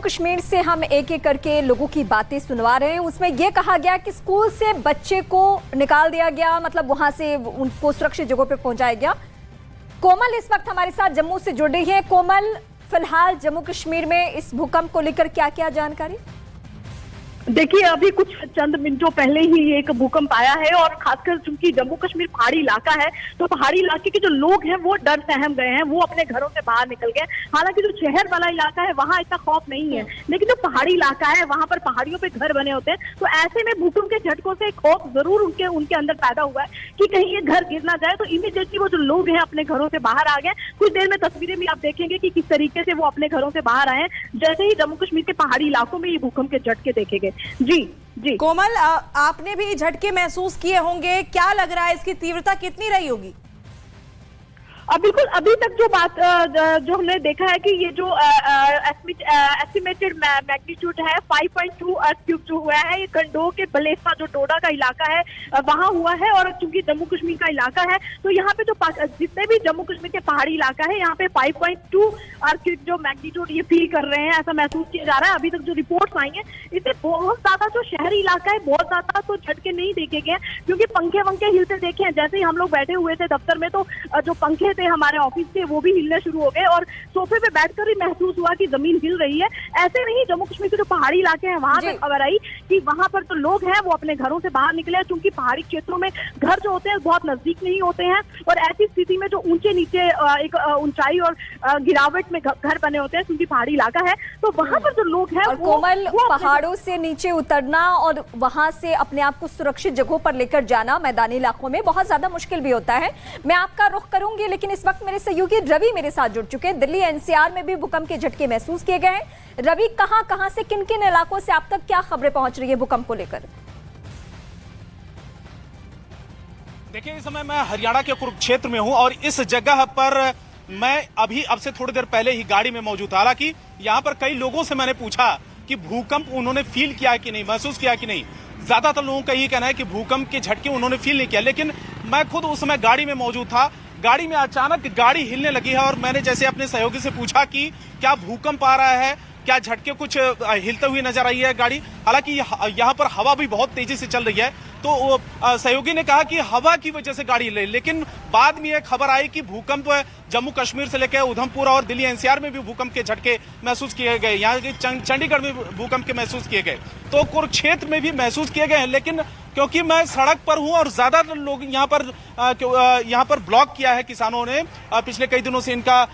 कश्मीर से हम एक एक करके लोगों की बातें सुनवा रहे हैं। उसमें यह कहा गया कि स्कूल से बच्चे को निकाल दिया गया, मतलब वहां से उनको सुरक्षित जगहों पे पहुंचाया गया। कोमल इस वक्त हमारे साथ जम्मू से जुड़ रही है। कोमल, फिलहाल जम्मू कश्मीर में इस भूकंप को लेकर क्या क्या जानकारी? देखिए, अभी कुछ चंद मिनटों पहले ही एक भूकंप आया है और खासकर चूंकि जम्मू कश्मीर पहाड़ी इलाका है तो पहाड़ी इलाके के जो लोग हैं वो डर सहम गए हैं, वो अपने घरों से बाहर निकल गए। हालांकि जो शहर वाला इलाका है वहां इतना खौफ नहीं है, लेकिन जो पहाड़ी इलाका है वहां पर पहाड़ियों पे घर बने होते हैं, तो ऐसे में भूकंप के झटकों से खौफ जरूर उनके अंदर पैदा हुआ है कि कहीं ये घर गिर ना जाए। तो इमीडिएटली वो जो लोग हैं अपने घरों से बाहर आ गए। कुछ देर में तस्वीरें भी आप देखेंगे कि किस तरीके से वो अपने घरों से बाहर आए जैसे ही जम्मू कश्मीर के पहाड़ी इलाकों में ये भूकंप के झटके देखे गए। जी जी कोमल, आपने भी झटके महसूस किए होंगे, क्या लग रहा है इसकी तीव्रता कितनी रही होगी? बिल्कुल, अभी तक जो बात जो हमने देखा है कि ये जो एस्टिमेटेड मैग्नीट्यूड है 5.2 अर्थक्वेक जो हुआ है, ये गंडोह के बलेसा जो डोडा का इलाका है वहां हुआ है। और चूंकि जम्मू कश्मीर का इलाका है तो यहाँ पे जो जितने भी जम्मू कश्मीर के पहाड़ी इलाका है यहाँ पे 5.2 अर्थक्वेक जो मैग्नीट्यूड ये फील कर रहे हैं, ऐसा महसूस किया जा रहा है। अभी तक जो रिपोर्ट्स आई हैं इससे बहुत ज्यादा जो शहरी इलाका है बहुत ज्यादा तो झटके नहीं देखे गए, क्योंकि पंखे वंखे हिलते देखे हैं। जैसे ही हम लोग बैठे हुए थे दफ्तर में तो जो पंखे हमारे ऑफिस के वो भी हिलने शुरू हो गए और सोफे पे बैठकर ही महसूस हुआ कि जमीन हिल रही है। ऐसे नहीं, जम्मू कश्मीर के जो पहाड़ी इलाके हैं वहां से खबर आई कि वहां पर तो लोग हैं वो अपने घरों से बाहर निकले, क्योंकि पहाड़ी क्षेत्रों में घर जो होते हैं बहुत नजदीक नहीं होते हैं और ऐसी स्थिति में जो ऊंचे नीचे एक ऊंचाई और गिरावट में घर बने होते हैं क्योंकि पहाड़ी इलाका है, तो वहां पर जो लोग हैं कोमल, पहाड़ों से नीचे उतरना और वहां से अपने आप को सुरक्षित जगहों पर लेकर जाना मैदानी इलाकों में बहुत ज्यादा मुश्किल भी होता है। मैं आपका रुख करूंगी, लेकिन इस वक्त मेरे सहयोगी रवि मेरे साथ जुड़ चुके हैं। दिल्ली एनसीआर में भी भूकंप के झटके महसूस किए गए हैं। रवि, कहां से किन किन इलाकों से आप तक क्या खबरें पहुंच रही है भूकंप को लेकर? देखिए, इस समय मैं हरियाणा के कुरुक्षेत्र में हूं और इस जगह पर मैं अभी अब से थोड़ी देर पहले ही गाड़ी में मौजूद था। हालांकि यहाँ पर कई लोगों से मैंने पूछा कि भूकंप उन्होंने फील किया कि नहीं, महसूस किया कि नहीं। ज्यादातर लोगों का यही कहना है कि भूकंप के झटके उन्होंने फील नहीं किया, लेकिन मैं खुद उस समय गाड़ी में मौजूद था। गाड़ी में अचानक गाड़ी हिलने लगी है और मैंने जैसे अपने सहयोगी से पूछा कि क्या भूकंप आ रहा है, क्या झटके कुछ हिलते हुए नजर आई है गाड़ी। हालांकि यहाँ पर हवा भी बहुत तेजी से चल रही है, तो सहयोगी ने कहा कि हवा की वजह से गाड़ी हिल, लेकिन बाद में यह खबर आई कि भूकंप जम्मू कश्मीर से लेकर उधमपुर और दिल्ली एनसीआर में भी भूकंप के झटके महसूस किए गए। यहाँ के चंडीगढ़ में भूकंप के महसूस किए गए, तो कुरुक्षेत्र में भी महसूस किए गए हैं। लेकिन क्योंकि मैं सड़क पर हूं और ज्यादातर लोग यहाँ पर ब्लॉक किया है किसानों ने, पिछले कई दिनों से इनका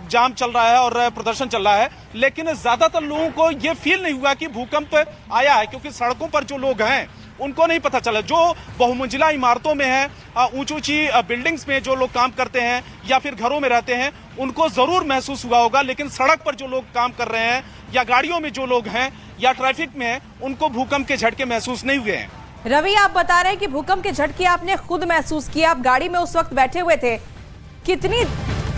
जाम चल रहा है और प्रदर्शन चल रहा है, लेकिन ज्यादातर लोगों को ये फील नहीं हुआ कि भूकंप आया है, क्योंकि सड़कों पर जो लोग हैं उनको नहीं पता चला। जो बहुमंजिला इमारतों में है, ऊंची ऊंची बिल्डिंग्स में जो लोग काम करते हैं या फिर घरों में रहते हैं, उनको जरूर महसूस हुआ होगा, लेकिन सड़क पर जो लोग काम कर रहे हैं या गाड़ियों में जो लोग हैं या ट्रैफिक में हैं, उनको भूकंप के झटके महसूस नहीं हुए हैं। रवि, आप बता रहे हैं कि भूकंप के झटके आपने खुद महसूस किया, आप गाड़ी में उस वक्त बैठे हुए थे। कितनी,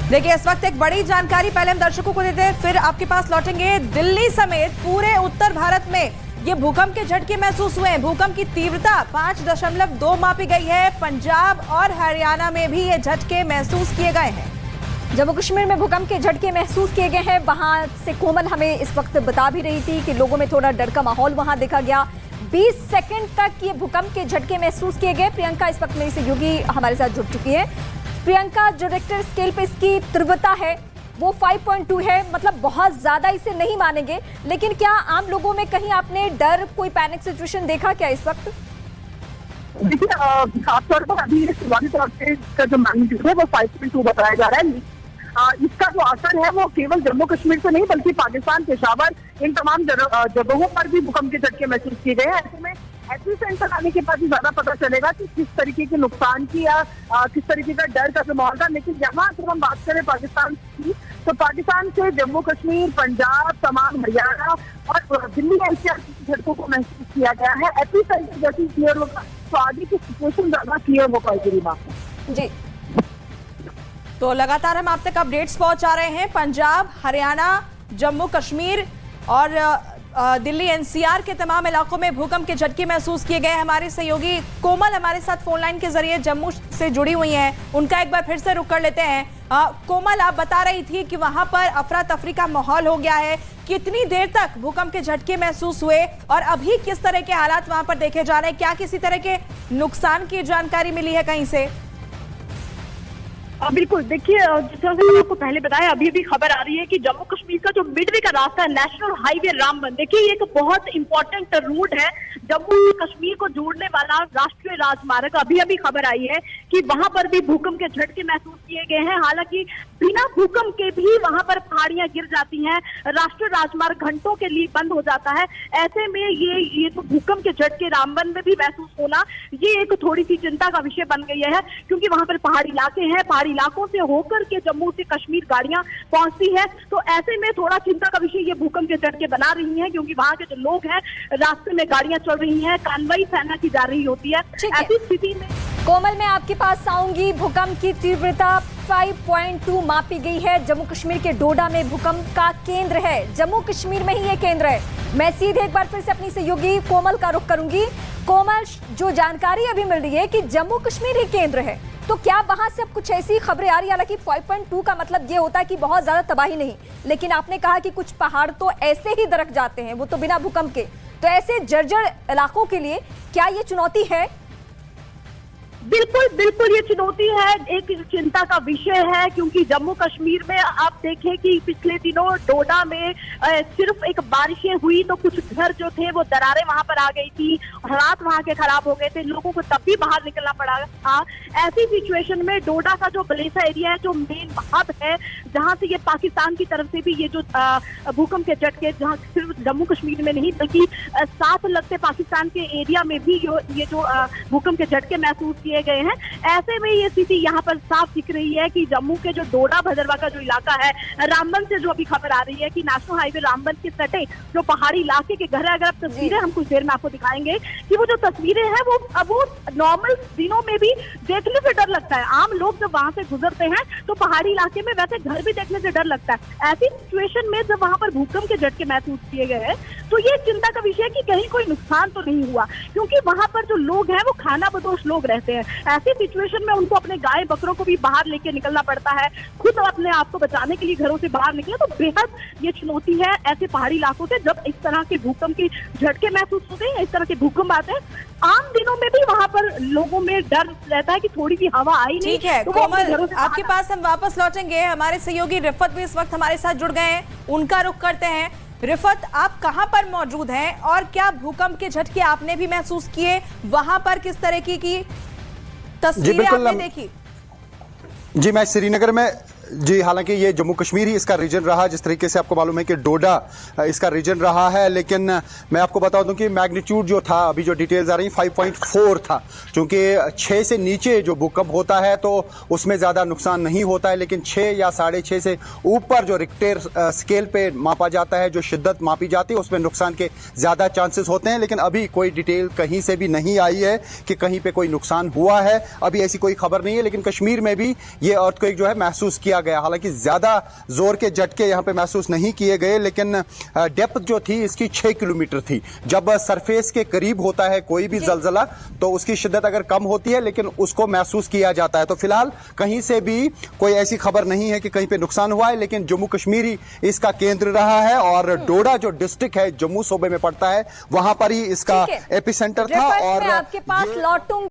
देखिए इस वक्त एक बड़ी जानकारी पहले हम दर्शकों को देते हैं, फिर आपके पास लौटेंगे। दिल्ली समेत पूरे उत्तर भारत में ये भूकंप के झटके महसूस हुए हैं। भूकंप की तीव्रता 5.2 मापी गई है। पंजाब और हरियाणा में भी ये झटके महसूस किए गए हैं। जम्मू कश्मीर में भूकंप के झटके महसूस किए गए हैं। वहां से कोमल हमें इस वक्त बता भी रही थी कि लोगों में थोड़ा डर का माहौल वहां देखा गया। 20 सेकंड तक ये भूकंप के झटके महसूस किए गए। प्रियंका इस वक्त मेरी सहयोगी हमारे साथ जुड़ चुकी है। प्रियंका, जो रिक्टर स्केल पे इसकी तीव्रता है वो 5.2 है, मतलब बहुत ज्यादा इसे नहीं मानेंगे, लेकिन क्या आम लोगों में कहीं आपने डर, कोई पैनिक सिचुएशन देखा क्या इस वक्त? देखिए, खासतौर पर अभी शुरुआती तौर से इसका जो मैग्नीट्यूड है वो 5.2 बताया जा रहा है। इसका जो असर है वो केवल जम्मू कश्मीर से नहीं बल्कि पाकिस्तान, पेशावर, इन तमाम जगहों पर भी भूकंप के झटके महसूस किए गए हैं। ऐसे में एपिसेंटर आने के बाद ही ज्यादा पता चलेगा कि किस तरीके के नुकसान की या किस तरीके का डर का जो माहौल था। लेकिन यहाँ अगर हम बात करें पाकिस्तान की, तो पाकिस्तान से जम्मू कश्मीर, पंजाब, तमाम हरियाणा और दिल्ली एनसीआर के झटकों को महसूस किया गया है। एपिसेंटर जैसे क्लियर होगा तो आगे की सिचुएशन ज्यादा क्लियर हो पाएगी। जी, तो लगातार हम आप तक अपडेट्स पहुंचा रहे हैं। पंजाब, हरियाणा, जम्मू कश्मीर और दिल्ली एनसीआर के तमाम इलाकों में भूकंप के झटके महसूस किए गए। हमारे सहयोगी कोमल हमारे साथ फोन लाइन के जरिए जम्मू से जुड़ी हुई हैं, उनका एक बार फिर से रुख कर लेते हैं। कोमल, आप बता रही थी कि वहां पर अफरा तफरी का माहौल हो गया है, कितनी देर तक भूकंप के झटके महसूस हुए और अभी किस तरह के हालात वहां पर देखे जा रहे हैं? क्या किसी तरह के नुकसान की जानकारी मिली है कहीं से? बिल्कुल, देखिए जिस तरह से मैंने आपको पहले बताया, अभी भी खबर आ रही है कि जम्मू कश्मीर का जो मिडवे का रास्ता है, नेशनल हाईवे रामबन, देखिए ये एक बहुत इंपॉर्टेंट रूट है जम्मू कश्मीर को जोड़ने वाला राष्ट्रीय राजमार्ग। अभी खबर आई है कि वहां पर भी भूकंप के झटके महसूस किए गए हैं। हालांकि बिना भूकंप के भी वहां पर पहाड़ियां गिर जाती हैं, राष्ट्रीय राजमार्ग घंटों के लिए बंद हो जाता है। ऐसे में ये तो भूकंप के झटके रामबन में भी महसूस होना, ये एक थोड़ी सी चिंता का विषय बन गई है, क्योंकि वहां पर पहाड़ी इलाके हैं, पहाड़ी इलाकों से होकर के जम्मू से कश्मीर गाड़ियां पहुंचती है। तो ऐसे में थोड़ा चिंता का विषय ये भूकंप के झटके बना रही हैं, क्योंकि वहां के जो लोग हैं, रास्ते में गाड़ियां चल रही हैं, कार्रवाई सेना की जा रही होती है। ऐसी स्थिति में कोमल, मैं आपके पास आऊंगी। भूकंप की तीव्रता 5.2 मापी गई है। जम्मू कश्मीर के डोडा में भूकंप का केंद्र है, जम्मू कश्मीर में ही ये केंद्र है। मैं सीधे एक बार फिर से अपनी सहयोगी कोमल का रुख करूंगी। कोमल, जो जानकारी अभी मिल रही है कि जम्मू कश्मीर ही केंद्र है, तो क्या वहां से अब कुछ ऐसी खबरें आ रही है? हालांकि 5.2 का मतलब ये होता है कि बहुत ज्यादा तबाही नहीं, लेकिन आपने कहा कि कुछ पहाड़ तो ऐसे ही दरक जाते हैं, वो तो बिना भूकंप के। तो ऐसे जर्जर इलाकों के लिए क्या ये चुनौती है? बिल्कुल ये चुनौती है, एक चिंता का विषय है, क्योंकि जम्मू कश्मीर में आप देखें कि पिछले दिनों डोडा में सिर्फ एक बारिशें हुई तो कुछ घर जो थे वो दरारें वहां पर आ गई थी, हालात वहां के खराब हो गए थे, लोगों को तब भी बाहर निकलना पड़ा था। ऐसी सिचुएशन में डोडा का जो बलेसा एरिया है, जो मेन हब है, जहां से ये पाकिस्तान की तरफ से भी ये जो भूकंप के झटके, जहां सिर्फ जम्मू कश्मीर में नहीं बल्कि साथ लगते पाकिस्तान के एरिया में भी ये जो भूकंप के झटके महसूस किए गए हैं। ऐसे में ये स्थिति यहाँ पर साफ दिख रही है कि जम्मू के जो डोडा भदरवा का जो इलाका है, रामबन से जो अभी खबर आ रही है कि नेशनल हाईवे रामबन के सटे जो पहाड़ी इलाके के घर है, अगर आप तस्वीरें हम कुछ देर में आपको दिखाएंगे कि वो जो तस्वीरें हैं वो नॉर्मल दिनों में भी देखने से डर लगता है। आम लोग जब वहां से गुजरते हैं तो पहाड़ी इलाके में वैसे घर भी देखने से डर लगता है। ऐसी सिचुएशन में जब वहां पर भूकंप के झटके महसूस किए गए हैं तो ये चिंता का विषय है कि कहीं कोई नुकसान तो नहीं हुआ, क्योंकि वहां पर जो लोग हैं वो खाना बदोश लोग रहते हैं। ऐसी सिचुएशन में उनको अपने गाय बकरों को भी बाहर लेके निकलना पड़ता है, खुद अपने आप को बचाने के लिए घरों से बाहर निकले, तो बेहद ये चुनौती है ऐसे पहाड़ी इलाकों से जब इस तरह के भूकंप के झटके महसूस होते हैं, इस तरह के भूकंप आते हैं। आम दिनों में भी वहां पर लोगों में डर रहता है कि थोड़ी सी हवा आई नहीं। ठीक है तो कोमल, आपके पास हम वापस लौटेंगे। हमारे सहयोगी रिफत भी इस वक्त हमारे साथ जुड़ गए हैं, उनका रुख करते हैं। रिफत, आप कहां पर मौजूद हैं और क्या भूकंप के झटके आपने भी महसूस किए? वहां पर किस तरह की तस्वीरें आपने देखी? जी, मैं श्रीनगर में जी, हालांकि ये जम्मू कश्मीर ही इसका रीजन रहा, जिस तरीके से आपको मालूम है कि डोडा इसका रीजन रहा है, लेकिन मैं आपको बता दूं कि मैग्नीट्यूड जो था, अभी जो डिटेल्स आ रही 5.4 था। क्योंकि 6 से नीचे जो भूकंप होता है तो उसमें ज़्यादा नुकसान नहीं होता है, लेकिन 6 या 6.5 से ऊपर जो रिक्टर स्केल पे मापा जाता है, जो शिद्दत मापी जाती है, उसमें नुकसान के ज़्यादा चांसेस होते हैं। लेकिन अभी कोई डिटेल कहीं से भी नहीं आई है कि कहीं पर कोई नुकसान हुआ है, अभी ऐसी कोई खबर नहीं है। लेकिन कश्मीर में भी ये अर्थक्वेक जो है महसूस किया गया, हालांकि ज्यादा जोर के झटके यहां पे महसूस नहीं किए गए, लेकिन डेप्थ जो थी इसकी 6 किलोमीटर थी। जब सरफेस के करीब होता है कोई भी जलजला तो उसकी शिद्दत अगर कम होती है, लेकिन उसको महसूस किया जाता है। तो फिलहाल कहीं से भी कोई ऐसी खबर नहीं है कि कहीं पे नुकसान हुआ है, लेकिन जम्मू कश्मीर ही इसका केंद्र रहा है और डोडा जो डिस्ट्रिक्ट है जम्मू सूबे में पड़ता है, वहां पर ही इसका एपिसेंटर था। और मैं आपके पास लौटूंगी।